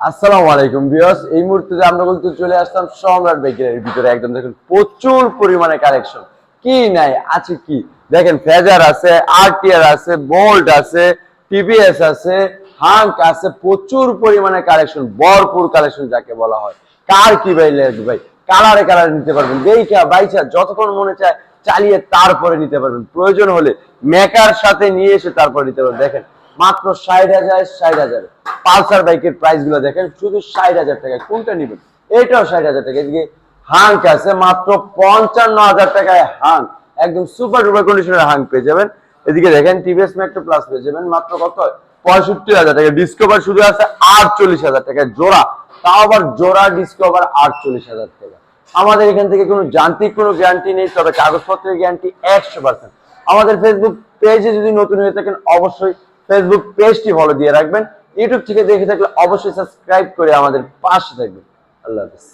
আসসালামু আলাইকুম ভিউয়ার্স, এই মুহূর্তে আমরা বলতে চলে আসলাম সম্রাট বাইকের ভিতরে। একদম দেখুন প্রচুর পরিমাণে কালেকশন, কি নাই আছে কি দেখেন। ফেজার আছে, আরটিআর আছে, বোল্ট আছে, টিভিএস আছে, হাঙ্ক আছে, প্রচুর পরিমাণে কালেকশন, ভরপুর কালেকশন যাকে বলা হয়। কার কি ভাই লাগবে ভাই, কালারে কালারে নিতে পারবেন, দেখা বাইচা যতক্ষণ মনে চায় চালিয়ে তারপরে নিতে পারবেন। প্রয়োজন হলে মেকার সাথে নিয়ে এসে তারপরে নিতে পারবেন। দেখেন মাত্র 60,000 60,000 পালসার বাইকের প্রাইস গুলো দেখেন, শুধু 60,000 টাকায় কোনটা নিবেন? এটাও 60,000 টাকা। এদিকে হাঙ্ক আছে মাত্র 55,000 টাকায়। হাঙ্ক একদম সুপার ডুপার কন্ডিশনের হাঙ্ক পেয়ে যাবেন। এদিকে দেখেন টিভিএস মেট্রো প্লাস পেয়ে যাবেন মাত্র কত, 65,000 টাকা। ডিসকভার শুধু আছে 48,000 টাকায় জোড়া, তাও আবার জোড়া ডিসকভার 48,000 টাকা। আমাদের এখান থেকে কোনো যান্ত্রিক কোনো গ্যারান্টি নেই, তবে কাগজপত্রের গ্যারান্টি 100%। আমাদের ফেসবুক পেজে যদি নতুন হয়ে থাকেন অবশ্যই ফেসবুক পেজটি ফলো দিয়ে রাখবেন। ইউটিউব থেকে দেখে থাকলে অবশ্যই সাবস্ক্রাইব করে আমাদের পাশে থাকবেন। আল্লাহ হাফেজ।